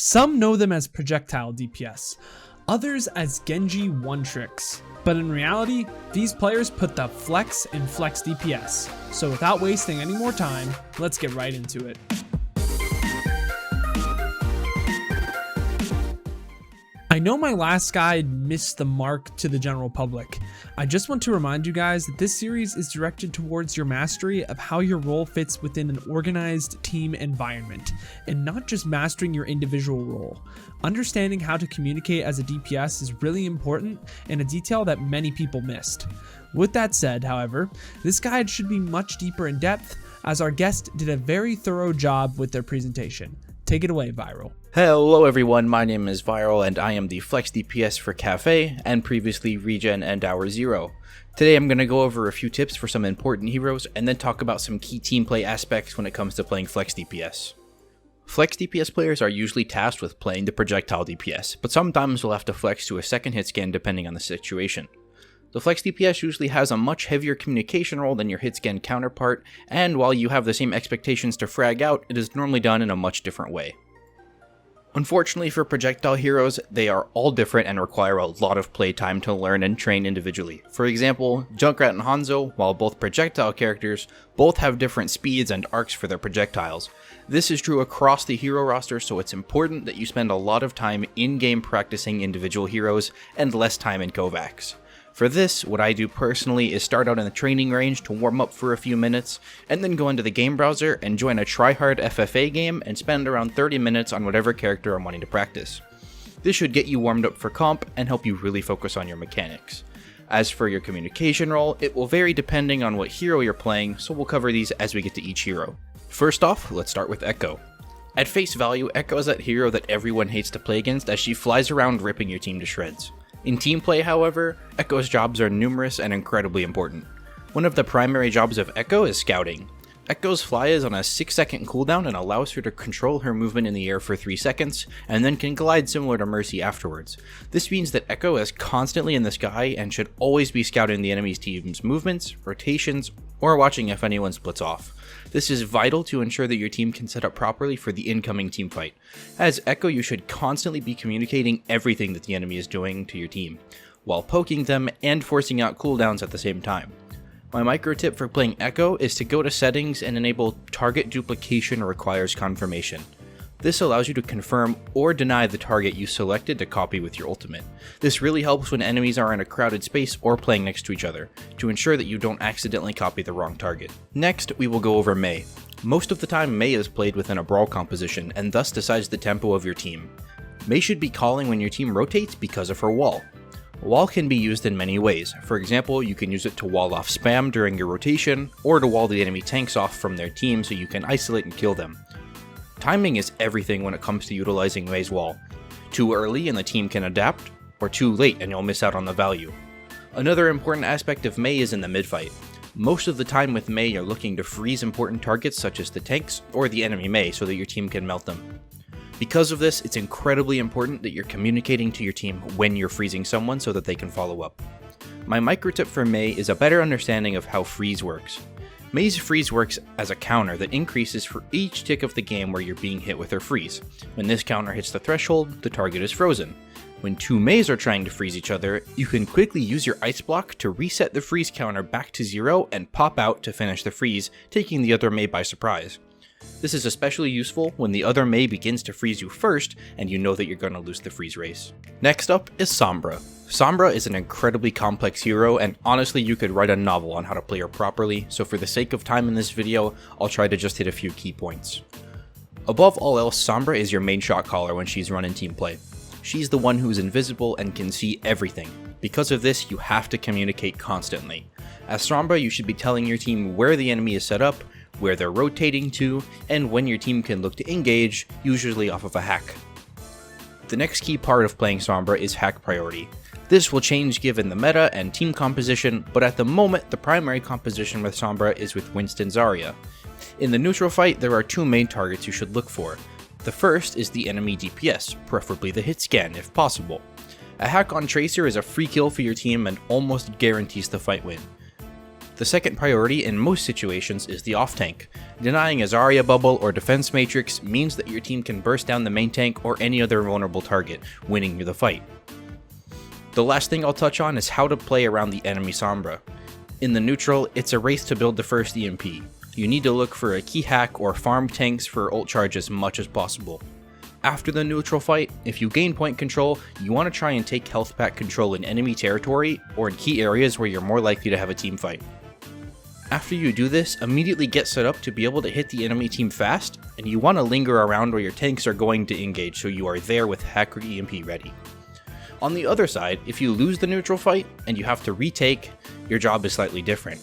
Some know them as projectile DPS, others as Genji one-tricks, but in reality, these players put the flex in Flex DPS. So without wasting any more time, let's get right into it. I know my last guide missed the mark to the general public. I just want to remind you guys that this series is directed towards your mastery of how your role fits within an organized team environment, and not just mastering your individual role. Understanding how to communicate as a DPS is really important and a detail that many people missed. With that said, however, this guide should be much deeper in depth, as our guest did a very thorough job with their presentation. Take it away, Vyrul. Hello everyone, my name is Vyrul and I am the Flex DPS for Cafe and previously Regen and Hour Zero. Today I'm going to go over a few tips for some important heroes and then talk about some key team play aspects when it comes to playing Flex DPS. Flex DPS players are usually tasked with playing the projectile DPS, but sometimes will have to flex to a second hit scan depending on the situation. The Flex DPS usually has a much heavier communication role than your hit scan counterpart, and while you have the same expectations to frag out, it is normally done in a much different way. Unfortunately for projectile heroes, they are all different and require a lot of playtime to learn and train individually. For example, Junkrat and Hanzo, while both projectile characters, both have different speeds and arcs for their projectiles. This is true across the hero roster, so it's important that you spend a lot of time in-game practicing individual heroes and less time in Kovacs. For this, what I do personally is start out in the training range to warm up for a few minutes, and then go into the game browser and join a tryhard FFA game and spend around 30 minutes on whatever character I'm wanting to practice. This should get you warmed up for comp and help you really focus on your mechanics. As for your communication role, it will vary depending on what hero you're playing, so we'll cover these as we get to each hero. First off, let's start with Echo. At face value, Echo is that hero that everyone hates to play against as she flies around ripping your team to shreds. In Teamplay, however, Echo's jobs are numerous and incredibly important. One of the primary jobs of Echo is scouting. Echo's fly is on a 6-second cooldown and allows her to control her movement in the air for 3 seconds, and then can glide similar to Mercy afterwards. This means that Echo is constantly in the sky and should always be scouting the enemy's team's movements, rotations, or watching if anyone splits off. This is vital to ensure that your team can set up properly for the incoming team fight. As Echo, you should constantly be communicating everything that the enemy is doing to your team, while poking them and forcing out cooldowns at the same time. My micro tip for playing Echo is to go to settings and enable target duplication requires confirmation. This allows you to confirm or deny the target you selected to copy with your ultimate. This really helps when enemies are in a crowded space or playing next to each other, to ensure that you don't accidentally copy the wrong target. Next, we will go over Mei. Most of the time, Mei is played within a brawl composition and thus decides the tempo of your team. Mei should be calling when your team rotates because of her wall. Wall can be used in many ways. For example, you can use it to wall off spam during your rotation, or to wall the enemy tanks off from their team so you can isolate and kill them. Timing is everything when it comes to utilizing Mei's wall. Too early and the team can adapt, or too late and you'll miss out on the value. Another important aspect of Mei is in the mid-fight. Most of the time with Mei you're looking to freeze important targets such as the tanks or the enemy Mei so that your team can melt them. Because of this, it's incredibly important that you're communicating to your team when you're freezing someone so that they can follow up. My micro tip for Mei is a better understanding of how freeze works. Mei's freeze works as a counter that increases for each tick of the game where you're being hit with her freeze. When this counter hits the threshold, the target is frozen. When two Meis are trying to freeze each other, you can quickly use your ice block to reset the freeze counter back to 0 and pop out to finish the freeze, taking the other Mei by surprise. This is especially useful when the other Mei begins to freeze you first and you know that you're going to lose the freeze race. Next up is Sombra. Sombra is an incredibly complex hero, and honestly you could write a novel on how to play her properly, so for the sake of time in this video, I'll try to just hit a few key points. Above all else, Sombra is your main shot caller when she's run in team play. She's the one who's invisible and can see everything. Because of this, you have to communicate constantly. As Sombra, you should be telling your team where the enemy is set up, where they're rotating to, and when your team can look to engage, usually off of a hack. The next key part of playing Sombra is hack priority. This will change given the meta and team composition, but at the moment the primary composition with Sombra is with Winston Zarya. In the neutral fight, there are two main targets you should look for. The first is the enemy DPS, preferably the hit scan if possible. A hack on Tracer is a free kill for your team and almost guarantees the fight win. The second priority in most situations is the off tank. Denying a Zarya bubble or defense matrix means that your team can burst down the main tank or any other vulnerable target, winning you the fight. The last thing I'll touch on is how to play around the enemy Sombra. In the neutral, it's a race to build the first EMP. You need to look for a key hack or farm tanks for ult charge as much as possible. After the neutral fight, if you gain point control, you want to try and take health pack control in enemy territory or in key areas where you're more likely to have a team fight. After you do this, immediately get set up to be able to hit the enemy team fast, and you want to linger around where your tanks are going to engage so you are there with hack or EMP ready. On the other side, if you lose the neutral fight and you have to retake, your job is slightly different.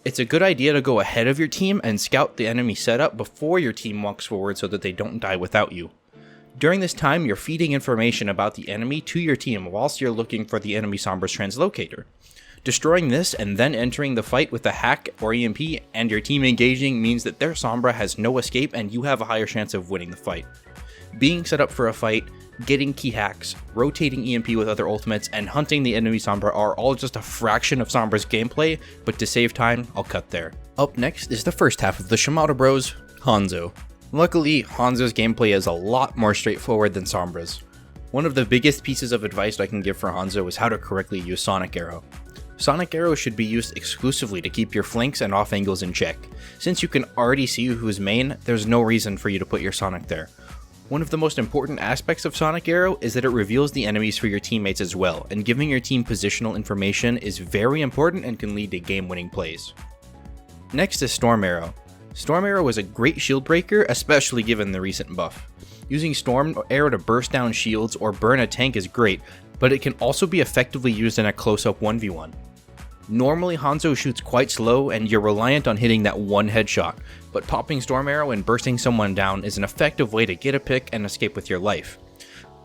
It's a good idea to go ahead of your team and scout the enemy setup before your team walks forward so that they don't die without you. During this time, you're feeding information about the enemy to your team whilst you're looking for the enemy Sombra's translocator. Destroying this and then entering the fight with a hack or EMP and your team engaging means that their Sombra has no escape and you have a higher chance of winning the fight. Being set up for a fight, getting key hacks, rotating EMP with other ultimates, and hunting the enemy Sombra are all just a fraction of Sombra's gameplay, but to save time, I'll cut there. Up next is the first half of the Shimada Bros, Hanzo. Luckily, Hanzo's gameplay is a lot more straightforward than Sombra's. One of the biggest pieces of advice I can give for Hanzo is how to correctly use Sonic Arrow. Sonic Arrow should be used exclusively to keep your flanks and off angles in check. Since you can already see who's main, there's no reason for you to put your Sonic there. One of the most important aspects of Sonic Arrow is that it reveals the enemies for your teammates as well, and giving your team positional information is very important and can lead to game-winning plays. Next is Storm Arrow. Storm Arrow is a great shield breaker, especially given the recent buff. Using Storm Arrow to burst down shields or burn a tank is great, but it can also be effectively used in a close-up 1v1. Normally Hanzo shoots quite slow and you're reliant on hitting that one headshot, but popping Storm Arrow and bursting someone down is an effective way to get a pick and escape with your life.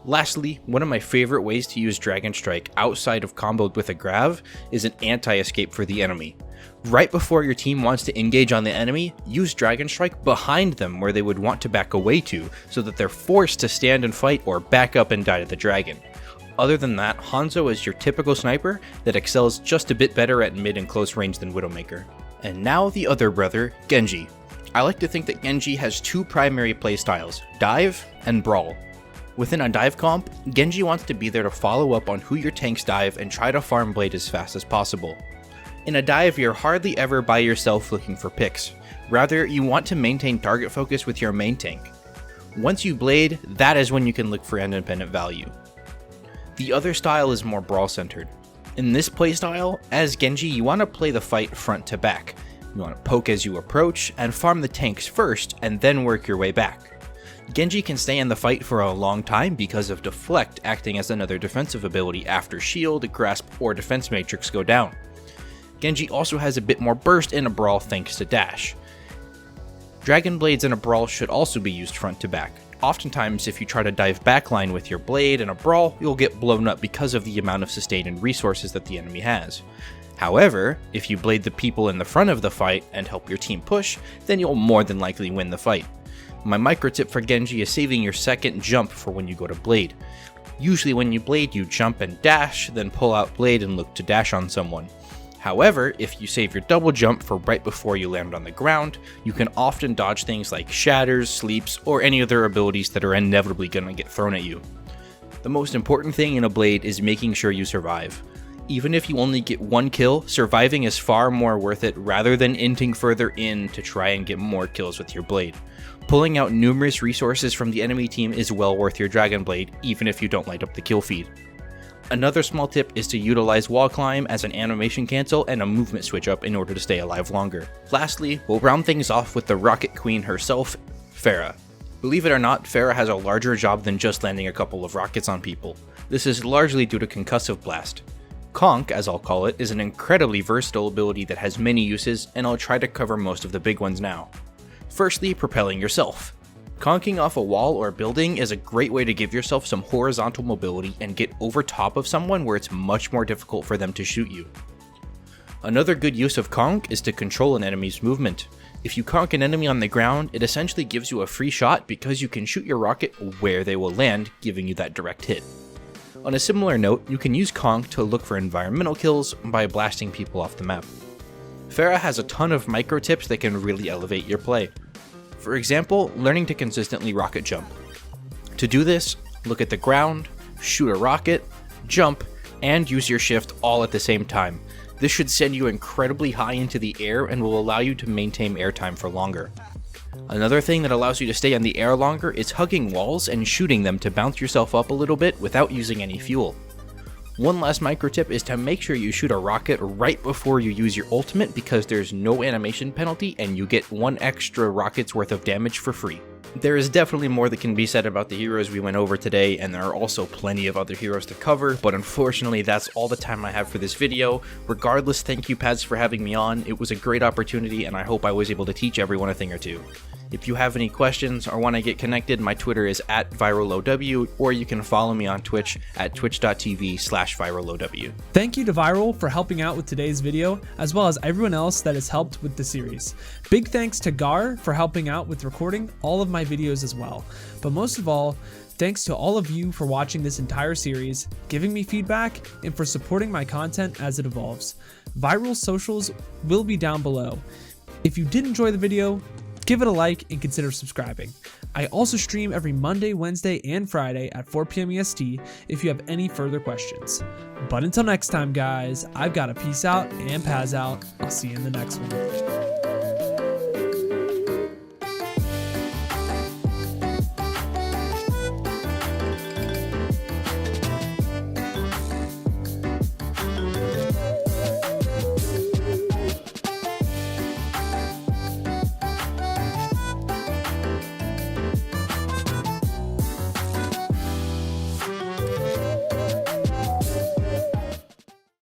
Lastly, one of my favorite ways to use Dragon Strike outside of comboed with a Grav is an anti-escape for the enemy. Right before your team wants to engage on the enemy, use Dragon Strike behind them where they would want to back away to, so that they're forced to stand and fight or back up and die to the dragon. Other than that, Hanzo is your typical sniper that excels just a bit better at mid and close range than Widowmaker. And now the other brother, Genji. I like to think that Genji has two primary playstyles, dive and brawl. Within a dive comp, Genji wants to be there to follow up on who your tanks dive and try to farm blade as fast as possible. In a dive, you're hardly ever by yourself looking for picks. Rather, you want to maintain target focus with your main tank. Once you blade, that is when you can look for independent value. The other style is more brawl centered. In this playstyle, as Genji, you want to play the fight front to back. You want to poke as you approach, and farm the tanks first, and then work your way back. Genji can stay in the fight for a long time because of Deflect acting as another defensive ability after Shield, Grasp, or Defense Matrix go down. Genji also has a bit more burst in a brawl thanks to Dash. Dragon Blades in a brawl should also be used front to back. Oftentimes, if you try to dive backline with your blade in a brawl, you'll get blown up because of the amount of sustain and resources that the enemy has. However, if you blade the people in the front of the fight and help your team push, then you'll more than likely win the fight. My micro tip for Genji is saving your second jump for when you go to blade. Usually when you blade, you jump and dash, then pull out blade and look to dash on someone. However, if you save your double jump for right before you land on the ground, you can often dodge things like shatters, sleeps, or any other abilities that are inevitably going to get thrown at you. The most important thing in a blade is making sure you survive. Even if you only get one kill, surviving is far more worth it rather than inting further in to try and get more kills with your blade. Pulling out numerous resources from the enemy team is well worth your Dragon Blade, even if you don't light up the kill feed. Another small tip is to utilize wall climb as an animation cancel and a movement switch up in order to stay alive longer. Lastly, we'll round things off with the Rocket Queen herself, Pharah. Believe it or not, Pharah has a larger job than just landing a couple of rockets on people. This is largely due to Concussive Blast. Conk, as I'll call it, is an incredibly versatile ability that has many uses, and I'll try to cover most of the big ones now. Firstly, propelling yourself. Conking off a wall or building is a great way to give yourself some horizontal mobility and get over top of someone where it's much more difficult for them to shoot you. Another good use of conk is to control an enemy's movement. If you conk an enemy on the ground, it essentially gives you a free shot because you can shoot your rocket where they will land, giving you that direct hit. On a similar note, you can use conk to look for environmental kills by blasting people off the map. Pharah has a ton of micro tips that can really elevate your play. For example, learning to consistently rocket jump. To do this, look at the ground, shoot a rocket, jump, and use your shift all at the same time. This should send you incredibly high into the air and will allow you to maintain airtime for longer. Another thing that allows you to stay on the air longer is hugging walls and shooting them to bounce yourself up a little bit without using any fuel. One last micro tip is to make sure you shoot a rocket right before you use your ultimate, because there's no animation penalty and you get 1 extra rocket's worth of damage for free. There is definitely more that can be said about the heroes we went over today, and there are also plenty of other heroes to cover, but unfortunately that's all the time I have for this video. Regardless, thank you Pads for having me on. It was a great opportunity and I hope I was able to teach everyone a thing or two. If you have any questions or want to get connected, my Twitter is @VyrulOW, or you can follow me on Twitch at twitch.tv/VyrulOW. Thank you to Vyrul for helping out with today's video, as well as everyone else that has helped with the series. Big thanks to Gar for helping out with recording all of my videos as well. But most of all, thanks to all of you for watching this entire series, giving me feedback, and for supporting my content as it evolves. Vyrul Socials will be down below. If you did enjoy the video, give it a like and consider subscribing. I also stream every Monday, Wednesday, and Friday at 4 p.m. EST if you have any further questions. But until next time, guys, I've got to peace out and Paz out. I'll see you in the next one.